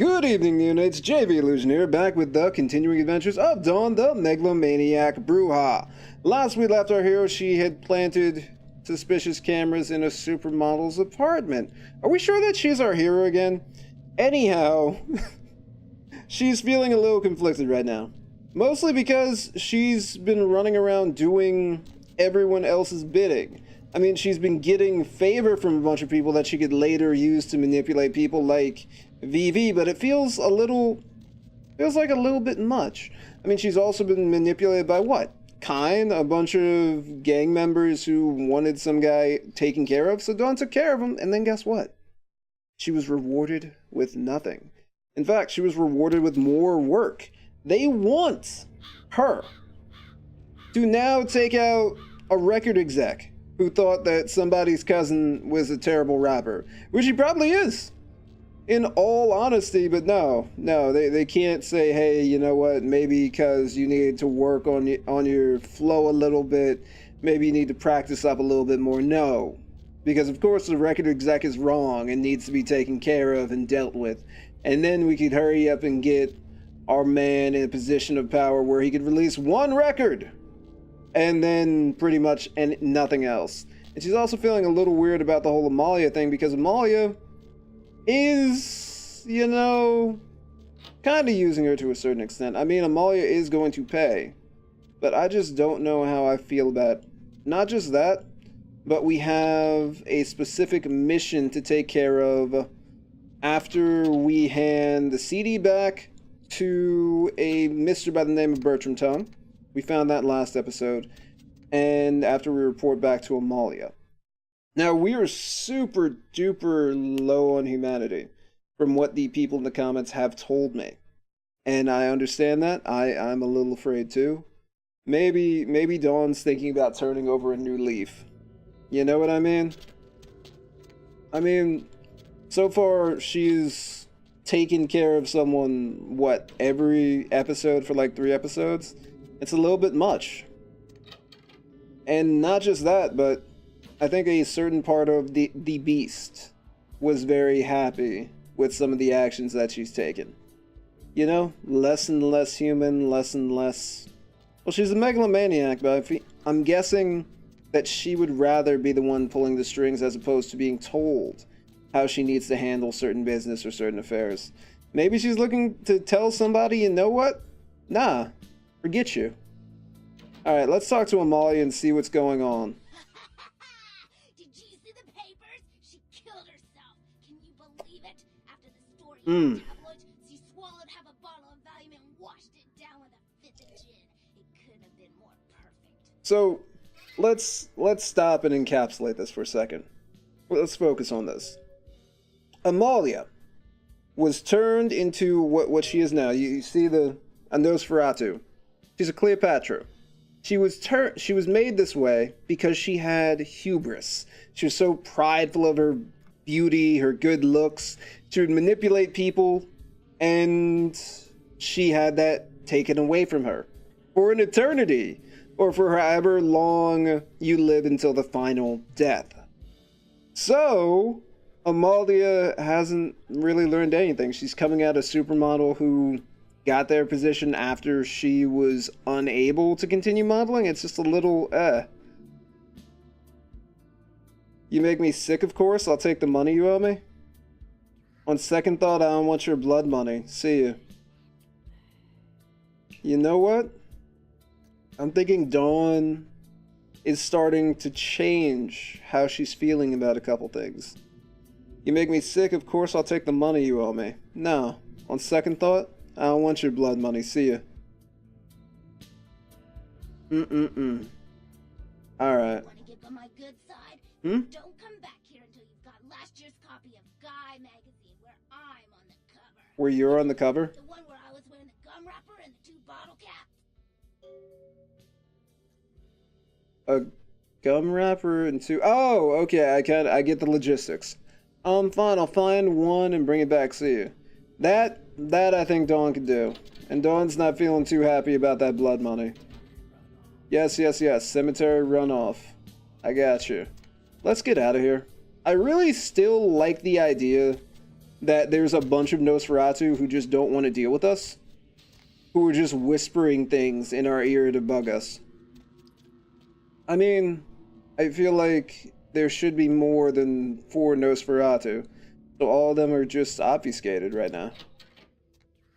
Good evening, Neonates. JV Illusion here, back with the continuing adventures of Dawn the Megalomaniac Bruja. Last we left our hero, she had planted suspicious cameras in a supermodel's apartment. Are we sure that she's our hero again? Anyhow, she's feeling a little conflicted right now. Mostly because she's been running around doing everyone else's bidding. I mean, she's been getting favor from a bunch of people that she could later use to manipulate people like VV, but it feels like a little bit much. I mean, she's also been manipulated by what? Kine, a bunch of gang members who wanted some guy taken care of, so Dawn took care of him, and then guess what? She was rewarded with nothing. In fact, she was rewarded with more work. They want her to now take out a record exec who thought that somebody's cousin was a terrible rapper, which he probably is, in all honesty. But no, they can't say, hey, you know what, maybe because you need to work on your flow a little bit, maybe you need to practice up a little bit more. No, because of course the record exec is wrong and needs to be taken care of and dealt with, and then we could hurry up and get our man in a position of power where he could release one record and then pretty much nothing else. And she's also feeling a little weird about the whole Amalia thing, because Amalia is, you know, kind of using her to a certain extent. I mean, Amalia is going to pay, but I just don't know how I feel about not just that, but we have a specific mission to take care of after we hand the CD back to a mister by the name of Bertram Tongue. We found that last episode, and after we report back to Amalia. Now, we are super duper low on humanity from what the people in the comments have told me, and I understand that. I'm a little afraid too. Maybe Dawn's thinking about turning over a new leaf. You know what I mean? I mean, so far she's taken care of someone, what, every episode for like 3 episodes? It's a little bit much. And not just that, but I think a certain part of the beast was very happy with some of the actions that she's taken. You know, less and less human, less and less... Well, she's a megalomaniac, but I'm guessing that she would rather be the one pulling the strings as opposed to being told how she needs to handle certain business or certain affairs. Maybe she's looking to tell somebody, you know what? Nah. Forget you. Alright, let's talk to Amalia and see what's going on. Did you see the papers? She killed herself. Can you believe it? After the story in the tabloids, she swallowed half a bottle of Valium and washed it down with a fifth of gin. It couldn't have been more perfect. So, let's stop and encapsulate this for a second. Let's focus on this. Amalia was turned into what she is now. You see a Nosferatu. She's a Cleopatra. She was made this way because she had hubris. She was so prideful of her beauty, her good looks. She would manipulate people, and she had that taken away from her for an eternity, or for however long you live until the final death. So Amalia hasn't really learned anything. She's coming out a supermodel who got their position after she was unable to continue modeling. It's just a little, You make me sick, of course. I'll take the money you owe me. On second thought, I don't want your blood money. See you. You know what? I'm thinking Dawn is starting to change how she's feeling about a couple things. You make me sick, of course I'll take the money you owe me. No. On second thought, I don't want your blood money. See ya. Alright. Want to get on my good side? Hmm? Don't come back here until you've got last year's copy of Guy magazine, where I'm on the cover. Where you're on the cover? The one where I was wearing the gum wrapper and the 2 bottle caps. A gum wrapper and 2... Oh, okay, I get the logistics. Fine, I'll find one and bring it back. See you. That I think Dawn could do. And Dawn's not feeling too happy about that blood money. Yes. Cemetery runoff. I got you. Let's get out of here. I really still like the idea that there's a bunch of Nosferatu who just don't want to deal with us, who are just whispering things in our ear to bug us. I mean, I feel like there should be more than 4 Nosferatu, so all of them are just obfuscated right now.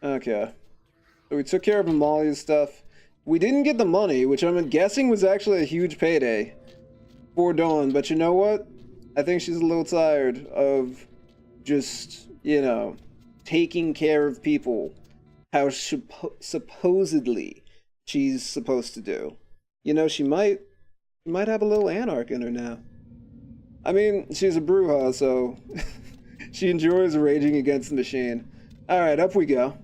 Okay. So we took care of Amalia's stuff. We didn't get the money, which I'm guessing was actually a huge payday for Dawn, but you know what? I think she's a little tired of just, you know, taking care of people how supposedly she's supposed to do. You know, she might have a little anarch in her now. I mean, she's a Bruja, so she enjoys raging against the machine. Alright, up we go.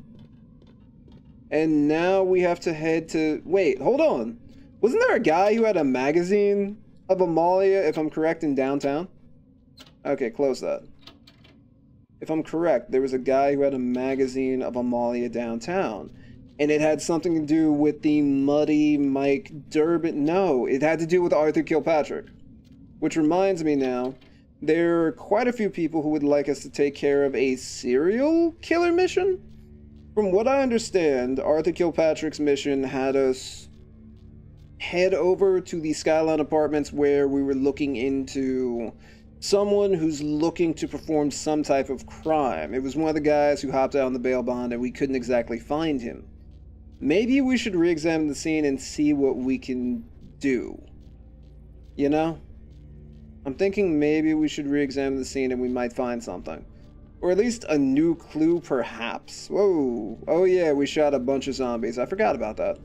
And now we have to head to... Wait, hold on. Wasn't there a guy who had a magazine of Amalia, if I'm correct, in downtown? Okay, close that. If I'm correct, there was a guy who had a magazine of Amalia downtown. And it had something to do with the Muddy Mike Durbin... No, it had to do with Arthur Kilpatrick. Which reminds me now, there are quite a few people who would like us to take care of a serial killer mission? From what I understand, Arthur Kilpatrick's mission had us head over to the Skyline Apartments where we were looking into someone who's looking to perform some type of crime. It was one of the guys who hopped out on the bail bond and we couldn't exactly find him. Maybe we should re-examine the scene and see what we can do. You know? I'm thinking maybe we should re-examine the scene and we might find something. Or at least a new clue, perhaps. Whoa. Oh yeah, we shot a bunch of zombies. I forgot about that.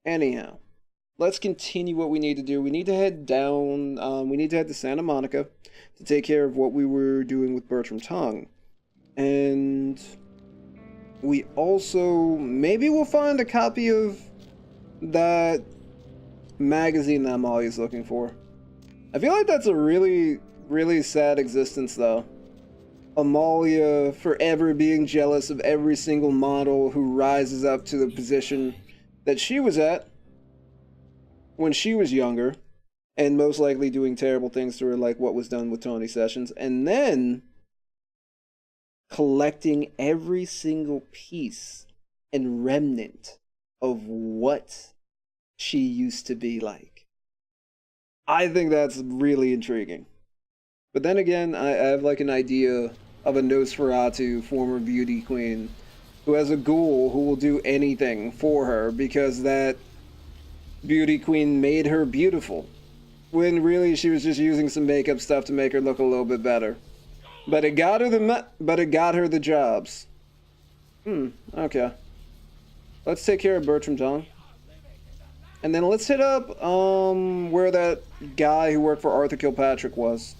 Anyhow. Let's continue what we need to do. We need to head down, we need to head to Santa Monica to take care of what we were doing with Bertram Tongue. And we also, maybe we'll find a copy of that magazine that Amalia's looking for. I feel like that's a really, really sad existence though. Amalia forever being jealous of every single model who rises up to the position that she was at when she was younger, and most likely doing terrible things to her like what was done with Tony Sessions, and then collecting every single piece and remnant of what she used to be like. I think that's really intriguing. But then again, I have like an idea of a Nosferatu former beauty queen who has a ghoul who will do anything for her because that beauty queen made her beautiful, when really she was just using some makeup stuff to make her look a little bit better. But it got her the jobs. Okay. Let's take care of Bertram Tongue. And then let's hit up where that guy who worked for Arthur Kilpatrick was.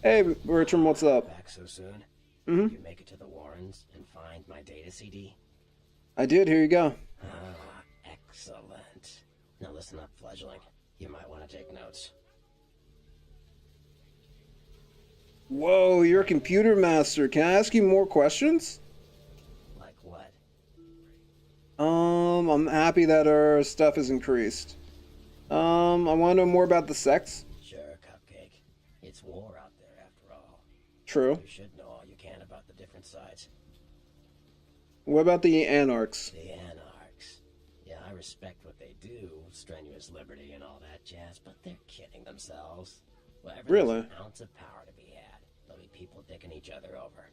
Hey Bertram, what's up? Back so soon? Mm-hmm. You make it to the Warrens and find my data CD? I did, here you go. Ah, excellent. Now listen up, fledgling. You might want to take notes. Whoa, you're a computer master. Can I ask you more questions? Like what? I'm happy that our stuff has increased. I want to know more about the sects. Sure, Cupcake. It's war out there after all. True. You should know all you can about the different sides. What about the Anarchs? The Anarchs. Yeah, I respect what they do, strenuous liberty and all that jazz, but they're kidding themselves. Wherever Really? there's an ounce of power to be had, there'll be people dicking each other over.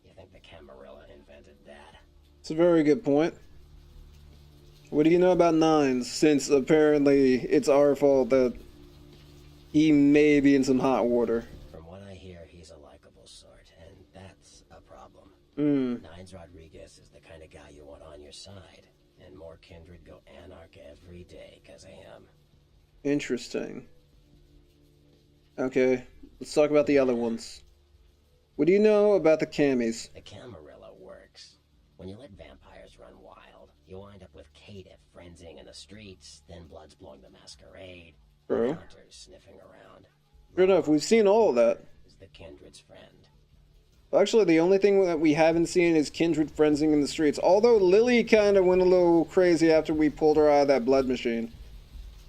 You think the Camarilla invented that? It's a very good point. What do you know about Nines, since apparently it's our fault that he may be in some hot water? From what I hear, he's a likable sort, and that's a problem. Nines Rodriguez is the kind of guy you want on your side, and more kindred go anarch every day because of him. Interesting. Okay, let's talk about the other ones. What do you know about the Camis? The Camarilla works. When you let vampires run wild, you wind up with caitiff frenzying in the streets, then bloods blowing the masquerade, True. hunters sniffing around. Fair enough, we've seen all of that. Is the kindred's friend. Actually, the only thing that we haven't seen is Kindred frenzying in the streets. Although Lily kind of went a little crazy after we pulled her out of that blood machine.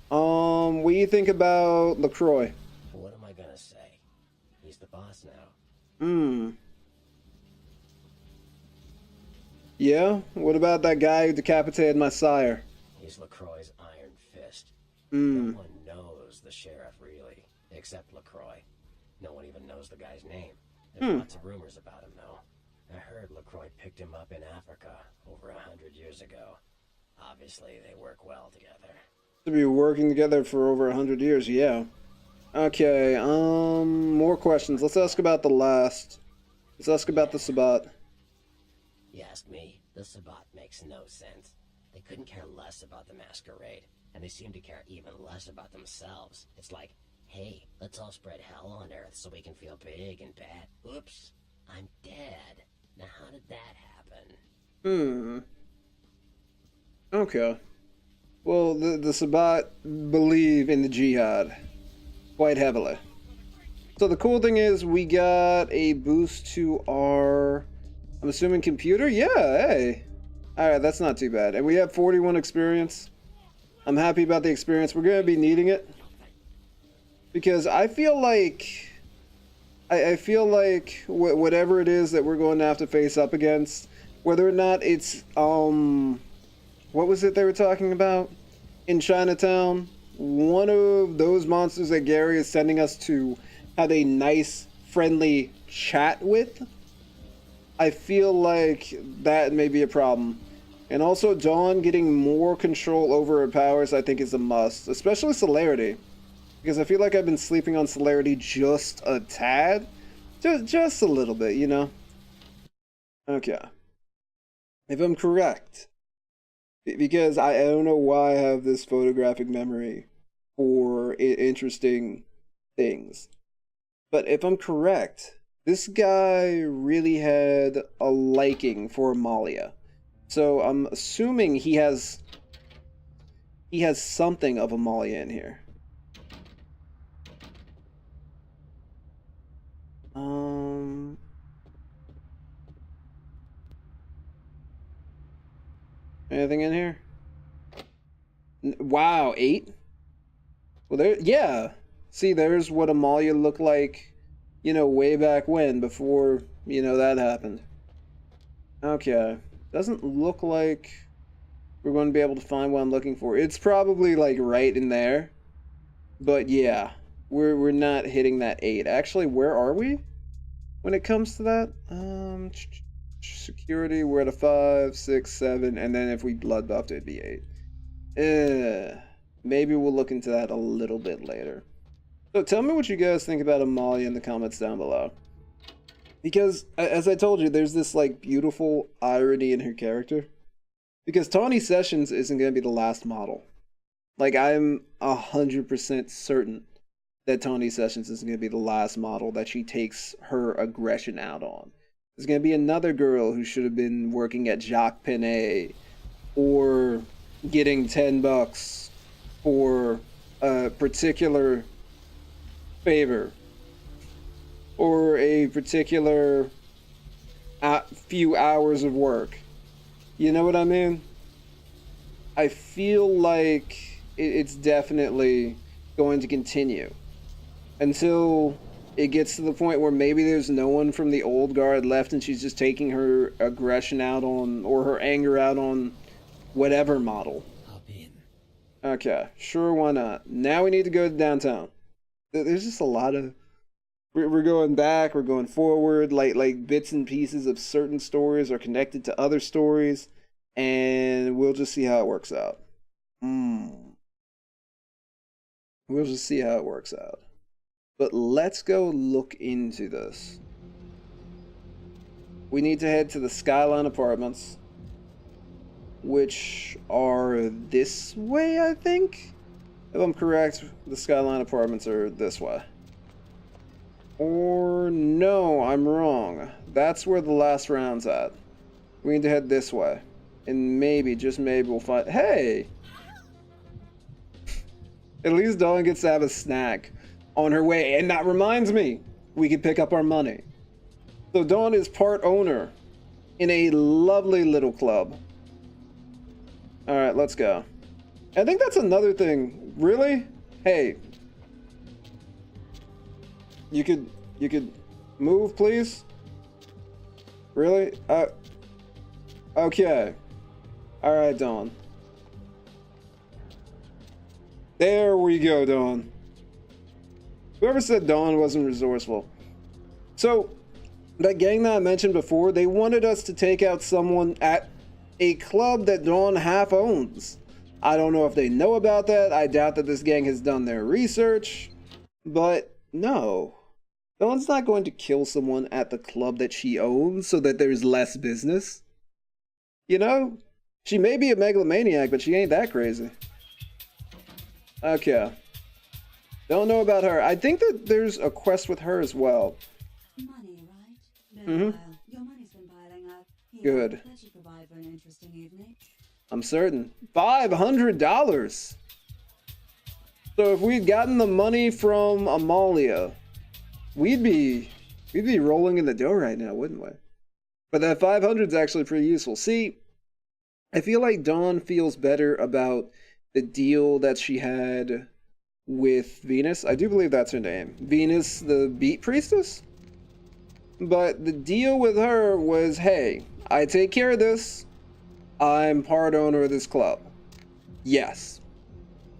What do you think about LaCroix? What am I gonna say? He's the boss now. Yeah? What about that guy who decapitated my sire? He's LaCroix's Iron Fist. Hmm. No one knows the sheriff, really, except LaCroix. No one even knows the guy's name. There's lots of rumors about him, though. I heard LaCroix picked him up in Africa over 100 years ago. Obviously, they work well together. To be working together for over 100 years, yeah. Okay, more questions. Let's ask about the last. Let's ask about the Sabbat. You ask me, the Sabbat makes no sense. They couldn't care less about the Masquerade, and they seem to care even less about themselves. It's like, hey, let's all spread hell on Earth so we can feel big and bad. Oops, I'm dead. Now how did that happen? Okay. Well, the Sabbat believe in the jihad quite heavily. So the cool thing is we got a boost to our, I'm assuming, computer? Yeah, hey. Alright, that's not too bad. And we have 41 experience. I'm happy about the experience. We're going to be needing it. Because I feel like... I feel like whatever it is that we're going to have to face up against, whether or not it's, what was it they were talking about? In Chinatown? One of those monsters that Gary is sending us to have a nice, friendly chat with? I feel like that may be a problem. And also, Dawn getting more control over her powers, I think, is a must. Especially Celerity. Because I feel like I've been sleeping on Celerity just a tad. Just a little bit, you know? Okay. If I'm correct. Because I don't know why I have this photographic memory for interesting things. But if I'm correct, this guy really had a liking for Amalia. So I'm assuming he has something of Amalia in here. Anything in here? Wow, 8? Well, there, yeah. See, there's what Amalia looked like, you know, way back when, before, you know, that happened. Okay. Doesn't look like we're going to be able to find what I'm looking for. It's probably, like, right in there. But, yeah. We're not hitting that 8. Actually, where are we when it comes to that? Security, we're at a 5, 6, 7, and then if we blood buffed, it'd be 8. Maybe we'll look into that a little bit later. So tell me what you guys think about Amalia in the comments down below. Because, as I told you, there's this, like, beautiful irony in her character. Because Tawny Sessions isn't going to be the last model. Like, I'm 100% certain that Tawny Sessions isn't going to be the last model that she takes her aggression out on. There's going to be another girl who should have been working at Jacques Penet or getting $10 for a particular favor or a particular few hours of work. You know what I mean? I feel like it's definitely going to continue until it gets to the point where maybe there's no one from the old guard left and she's just taking her aggression out on, or her anger out on whatever model. Hop in. Okay, sure, why not? Now we need to go to downtown. There's just a lot of... We're going back, we're going forward, like bits and pieces of certain stories are connected to other stories, and we'll just see how it works out. We'll just see how it works out. But let's go look into this. We need to head to the Skyline Apartments, which are this way, I think? If I'm correct, the Skyline Apartments are this way. Or no, I'm wrong. That's where the last round's at. We need to head this way. And maybe, just maybe, we'll find... Hey! At least Dawn gets to have a snack on her way. And that reminds me, we can pick up our money. So Dawn is part owner in a lovely little club. Alright, let's go. I think that's another thing. Really? Hey. You could move, please? Really? Okay. Alright, Dawn. There we go, Dawn. Whoever said Dawn wasn't resourceful. So, that gang that I mentioned before, they wanted us to take out someone at a club that Dawn half owns. I don't know if they know about that. I doubt that this gang has done their research. But no. Dawn's not going to kill someone at the club that she owns so that there's less business. You know? She may be a megalomaniac, but she ain't that crazy. Okay. Don't know about her. I think that there's a quest with her as well. Money, right? Your money's been piling up. Good. That should provide for an interesting evening. I'm certain. $500! So if we'd gotten the money from Amalia, we'd be rolling in the dough right now, wouldn't we? But that 500 is actually pretty useful. See, I feel like Dawn feels better about the deal that she had with Venus. I do believe that's her name. Venus, the Beat Priestess? But the deal with her was, hey, I take care of this. I'm part owner of this club. Yes.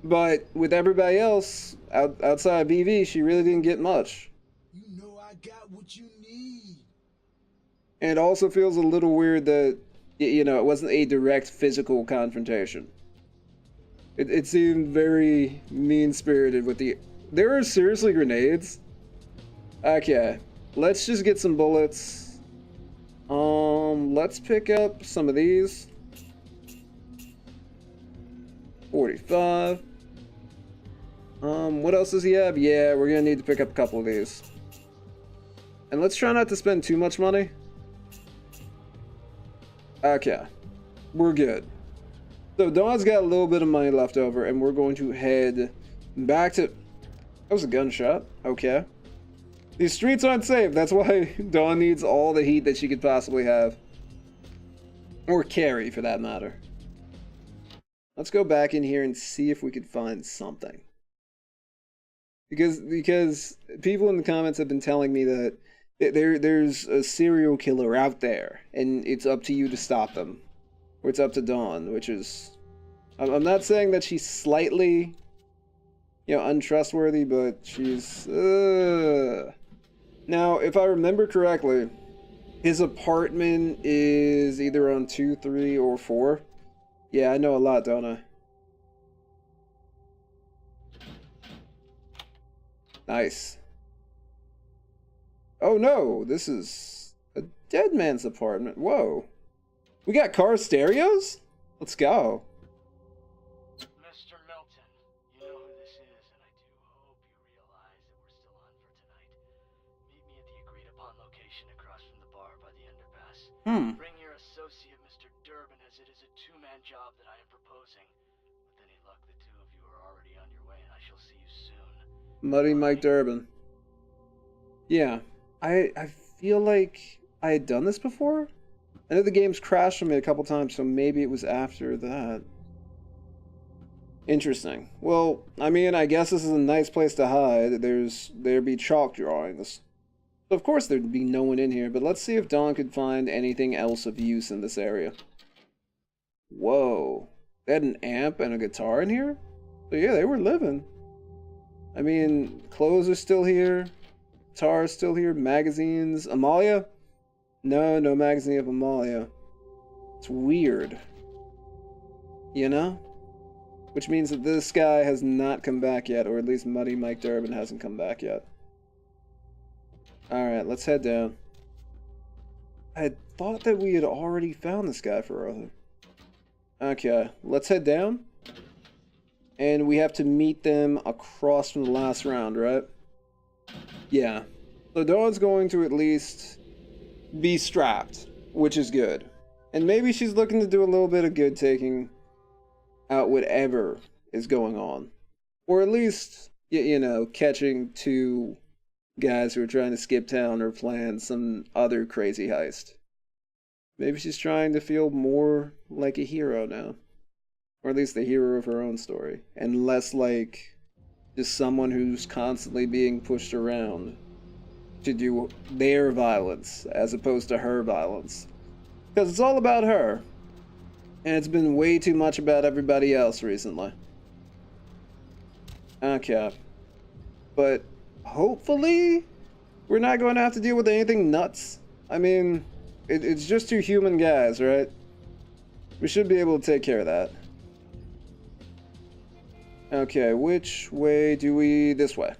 But with everybody else, outside BV, she really didn't get much. You know I got what you need. And it also feels a little weird that, you know, it wasn't a direct physical confrontation. It seemed very mean-spirited with the... There are seriously grenades? Okay. Let's just get some bullets. Let's pick up some of these. 45. What else does he have? Yeah, we're gonna need to pick up a couple of these. And let's try not to spend too much money. Okay. We're good. So Dawn's got a little bit of money left over, and we're going to head back to... That was a gunshot. Okay. These streets aren't safe. That's why Dawn needs all the heat that she could possibly have. Or carry, for that matter. Let's go back in here and see if we could find something. Because people in the comments have been telling me that there's a serial killer out there, and it's up to you to stop them. Or it's up to Dawn, which is... I'm not saying that she's slightly, you know, untrustworthy, but she's... Now, if I remember correctly, his apartment is either on 2, 3, or 4. Yeah, I know a lot, don't I? Nice. Oh no, this is a dead man's apartment. Whoa. We got car stereos? Let's go. Mr. Milton, you know who this is, and I do hope you realize that we're still on for tonight. Meet me at the agreed upon location across from the bar by the underpass. Bring your associate, Mr. Durbin, as it is a two-man job that I am proposing. With any luck, the two of you are already on your way, and I shall see you soon. Muddy Mike Durbin. Yeah, I feel like I had done this before. I know the game's crashed on me a couple times, so maybe it was after that. Interesting. Well, I mean, I guess this is a nice place to hide. There'd be chalk drawings. So of course there'd be no one in here, but let's see if Dawn could find anything else of use in this area. Whoa. They had an amp and a guitar in here? So yeah, they were living. I mean, clothes are still here. Guitar is still here. Magazines. Amalia? No magazine of Amalia. It's weird. You know? Which means that this guy has not come back yet, or at least Muddy Mike Durbin hasn't come back yet. Alright, let's head down. I had thought that we had already found this guy for earlier. Okay, let's head down. And we have to meet them across from the last round, right? Yeah. So Dawn's going to at least be strapped, which is good. And maybe she's looking to do a little bit of good taking out whatever is going on. Or at least, you know, catching two guys who are trying to skip town or plan some other crazy heist. Maybe she's trying to feel more like a hero now. Or at least the hero of her own story. And less like just someone who's constantly being pushed around to do their violence as opposed to her violence. Because it's all about her. And it's been way too much about everybody else recently. Okay. But hopefully we're not going to have to deal with anything nuts. I mean, it's just two human guys, right? We should be able to take care of that. Okay, which way do we... This way.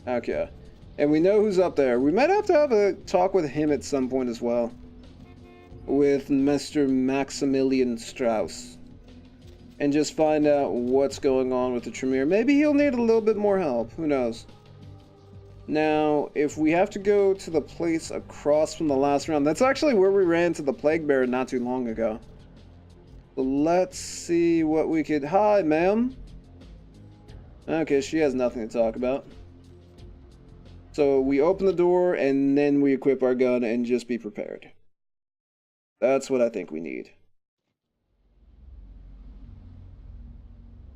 Okay. And we know who's up there. We might have to have a talk with him at some point as well. With Mr. Maximilian Strauss. And just find out what's going on with the Tremere. Maybe he'll need a little bit more help. Who knows? Now, if we have to go to the place across from the last round... That's actually where we ran to the Plague Bear not too long ago. So let's see what we could... Hi, ma'am. Okay, she has nothing to talk about. So we open the door and then we equip our gun and just be prepared. That's what I think we need.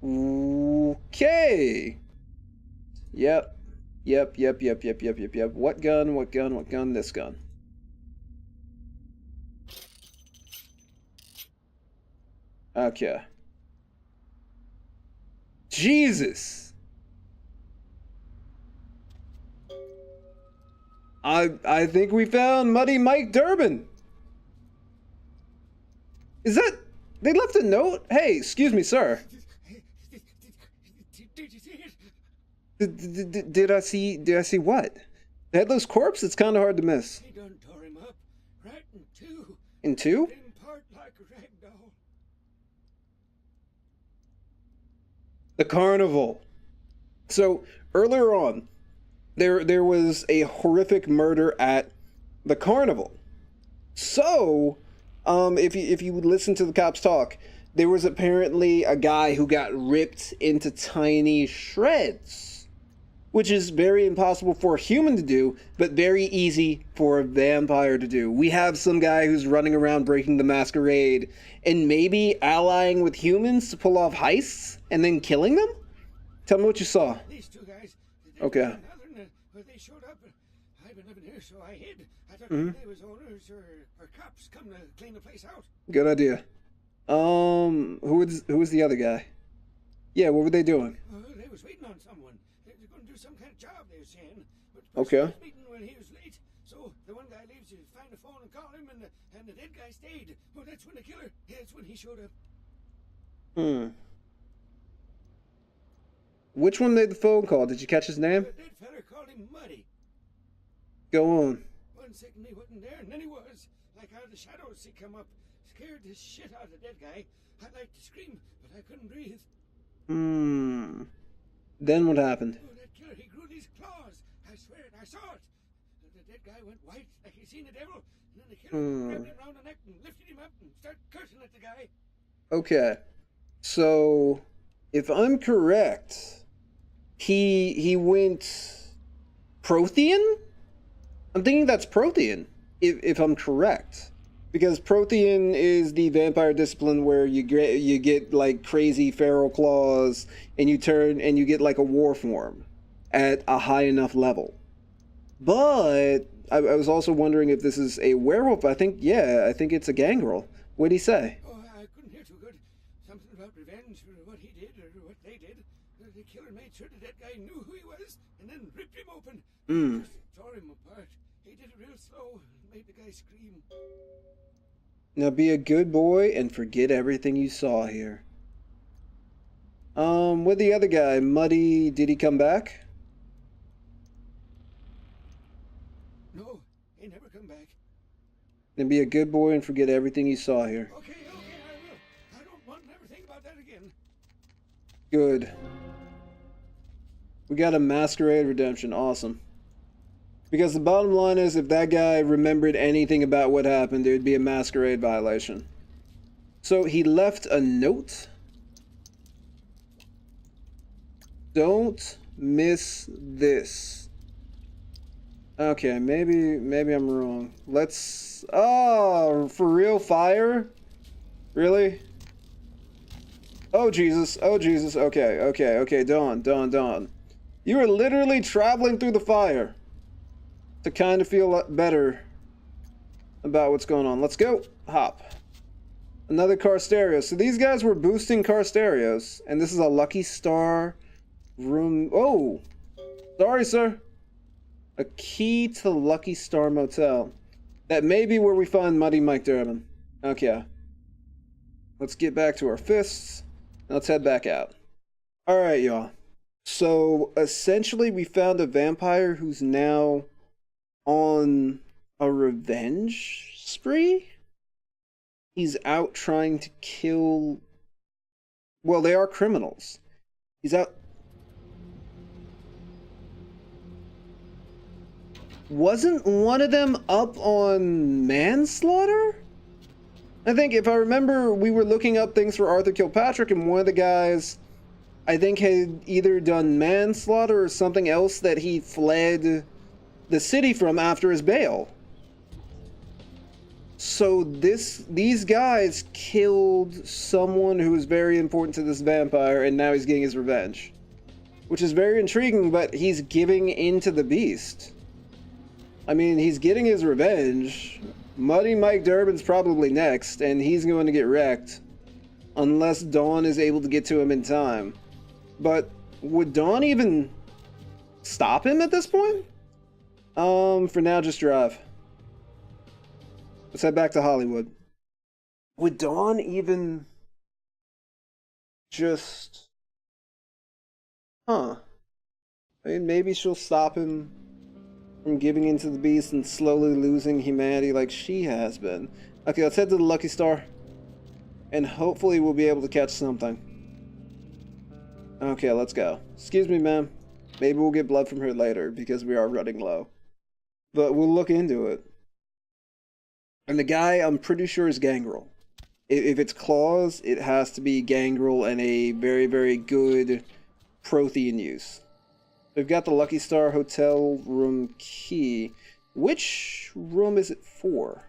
Okay. Yep. What gun? This gun. Okay. Jesus. I think we found Muddy Mike Durbin. Is that... They left a note? Hey, excuse me, sir. Did I see what? The headless corpse? It's kind of hard to miss. He done tore him up, right in two. In two? In part like a rag doll. The carnival. So, earlier on, there was a horrific murder at the carnival. So, if you would listen to the cops talk, there was apparently a guy who got ripped into tiny shreds, which is very impossible for a human to do, but very easy for a vampire to do. We have some guy who's running around breaking the masquerade and maybe allying with humans to pull off heists and then killing them? Tell me what you saw. These two guys. Okay. They showed up. I've been living here, so I hid. I thought they was owners or cops come to clean the place out. Good idea. Who was the other guy? Yeah, what were they doing? They was waiting on someone. They were going to do some kind of job, they were saying. But Okay. was meeting when he was late. So the one guy leaves to find the phone and call him, and the dead guy stayed. Well, that's when the killer. That's when he showed up. Which one made the phone call? Did you catch his name? The dead feller called him Muddy. Go on. 1 second he wasn't there, and then he was. Like out of the shadows, he come up, scared the shit out of the dead guy. I'd like to scream, but I couldn't breathe. Then what happened? Oh, that killer, he grew these claws. I swear it, I saw it. The dead guy went white, like he seen the devil. And then the killer grabbed him round the neck and lifted him up and started cursing at the guy. Okay. So, if I'm correct, he went Prothean? I'm thinking that's Prothean, if I'm correct. Because Prothean is the vampire discipline where you get like crazy feral claws and you turn and you get like a war form at a high enough level. But I was also wondering if this is a werewolf. I think it's a gangrel. What'd he say? Oh, I couldn't hear too good. Something about revenge for what he did or what they did. The killer made sure that that guy knew who he was and then ripped him open. Just tore him apart. He did it real slow and made the guy scream. Now be a good boy and forget everything you saw here. With the other guy, Muddy, did he come back? No, he never come back. Then be a good boy and forget everything you saw here. Okay, I will. I don't want to never think about that again. Good. We got a Masquerade redemption. Awesome. Because the bottom line is, if that guy remembered anything about what happened, there would be a Masquerade violation. So he left a note. Don't miss this. Okay, maybe I'm wrong. Let's... Oh, for real? Fire? Really? Oh, Jesus. Oh, Jesus. Okay. Dawn. You are literally traveling through the fire to kind of feel better about what's going on. Let's go. Hop. Another car stereo. So these guys were boosting car stereos. And this is a Lucky Star room. Oh! Sorry, sir. A key to Lucky Star Motel. That may be where we find Muddy Mike Durbin. Okay. Let's get back to our fists. Let's head back out. Alright, y'all. So, essentially, we found a vampire who's now on a revenge spree? He's out trying to kill... Well, they are criminals. He's out... Wasn't one of them up on manslaughter? I think, if I remember, we were looking up things for Arthur Kilpatrick, and one of the guys, I think, had either done manslaughter or something else that he fled the city from after his bail. So these guys killed someone who was very important to this vampire, and now he's getting his revenge. Which is very intriguing, but he's giving into the beast. I mean, he's getting his revenge. Muddy Mike Durbin's probably next, and he's going to get wrecked. Unless Dawn is able to get to him in time. But would Dawn even stop him at this point? For now, just drive. Let's head back to Hollywood. Would Dawn even just... Huh. I mean, maybe she'll stop him from giving into the beast and slowly losing humanity like she has been. Okay, let's head to the Lucky Star. And hopefully we'll be able to catch something. Okay, let's go. Excuse me, ma'am. Maybe we'll get blood from her later because we are running low. But we'll look into it. And the guy, I'm pretty sure, is Gangrel. If it's claws, it has to be Gangrel and a very, very good Prothean use. We've got the Lucky Star Hotel room key. Which room is it for?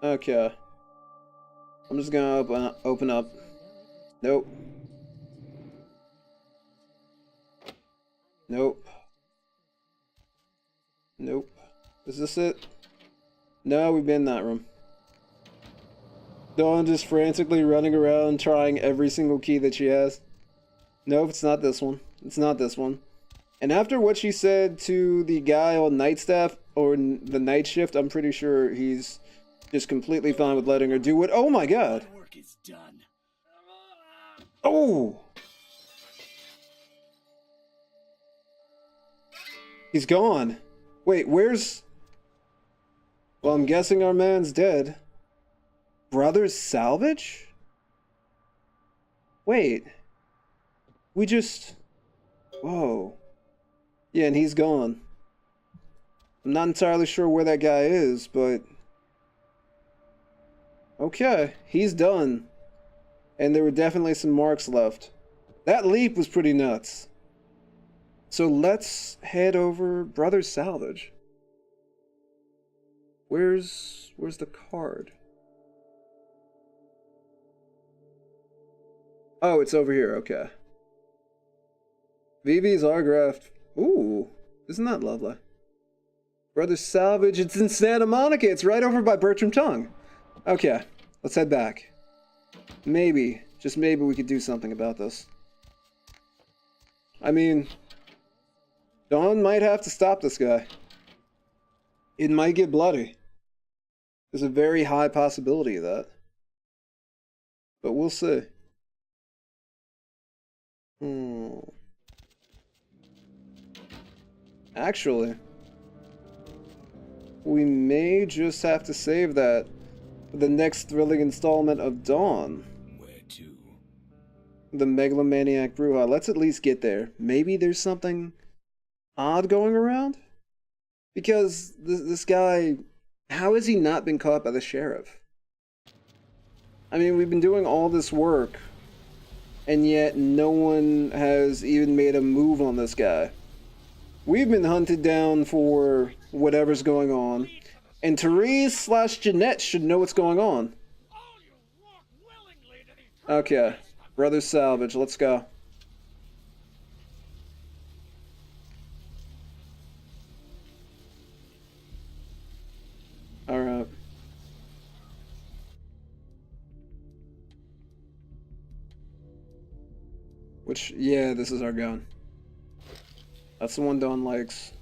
Okay. I'm just gonna open up. Nope. Nope. Nope. Is this it? No, we've been in that room. Dawn just frantically running around trying every single key that she has. Nope, it's not this one. It's not this one. And after what she said to the guy on night staff, or the night shift, I'm pretty sure he's just completely fine with letting her do what. Oh my god! Work is done. Oh! He's gone. Wait, where's... Well, I'm guessing our man's dead. Brothers Salvage? Wait. We just... Whoa. Yeah, and he's gone. I'm not entirely sure where that guy is, but... Okay, he's done. And there were definitely some marks left. That leap was pretty nuts. So let's head over Brothers Salvage. Where's the card? Oh, it's over here, okay. Vivi's autographed. Ooh, isn't that lovely? Brothers Salvage, it's in Santa Monica. It's right over by Bertram Tongue. Okay, let's head back. Maybe, just maybe we could do something about this. I mean, Dawn might have to stop this guy. It might get bloody. There's a very high possibility of that. But we'll see. Actually, we may just have to save that for the next thrilling installment of Dawn. Where to? The Megalomaniac Bruja. Let's at least get there. Maybe there's something odd going around? Because this guy, how has he not been caught by the sheriff? I mean, we've been doing all this work, and yet no one has even made a move on this guy. We've been hunted down for whatever's going on, and Therese / Jeanette should know what's going on. All you walk willingly to the Okay. Brother Salvage, let's go. Alright. Which, yeah, this is our gun. That's the one Dawn likes.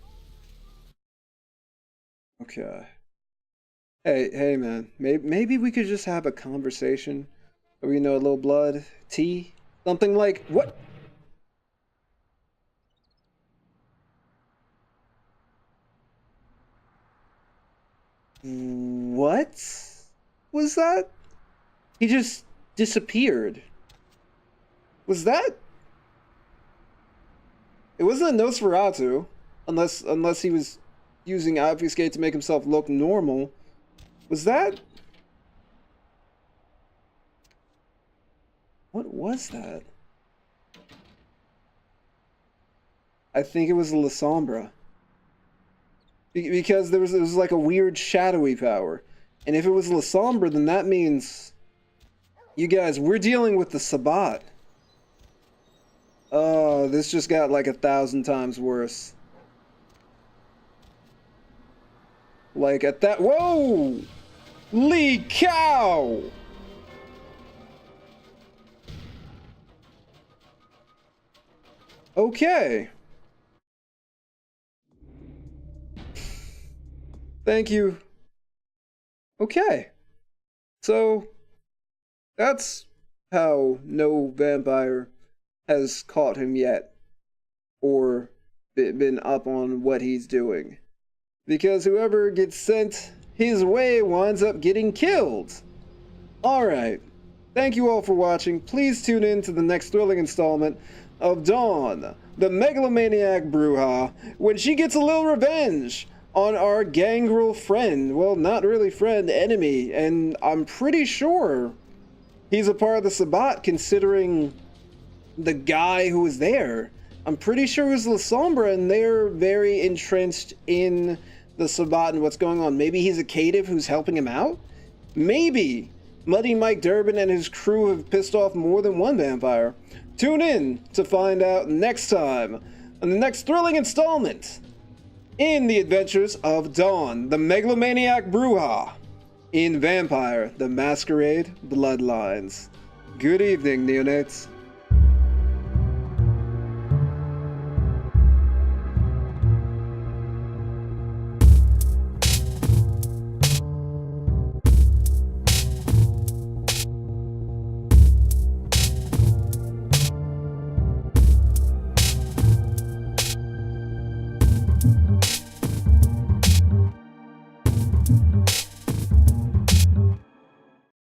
Okay. Hey, man. Maybe we could just have a conversation. Or, you know, a little blood, tea, something like what? What was that? He just disappeared. Was that? It wasn't a Nosferatu, unless he was using obfuscate to make himself look normal. Was that? What was that? I think it was La Sombra. Because there was like a weird shadowy power. And if it was La Sombra, then that means... You guys, we're dealing with the Sabbat. Oh, this just got like 1,000 times worse. Like at that... Whoa! Lee Cow! Okay. Thank you. Okay. So, that's how no vampire has caught him yet. Or been up on what he's doing. Because whoever gets sent his way winds up getting killed. Alright. Thank you all for watching. Please tune in to the next thrilling installment of Dawn, the megalomaniac Bruja, when she gets a little revenge on our gangrel friend. Well, not really friend, enemy. And I'm pretty sure he's a part of the Sabbat, considering the guy who was there. I'm pretty sure it was La Sombra, and they're very entrenched in the Sabbat and what's going on. Maybe he's a caitiff who's helping him out? Maybe Muddy Mike Durbin and his crew have pissed off more than one vampire. Tune in to find out next time on the next thrilling installment in the adventures of Dawn, the megalomaniac Bruja, in Vampire, the Masquerade Bloodlines. Good evening, neonates.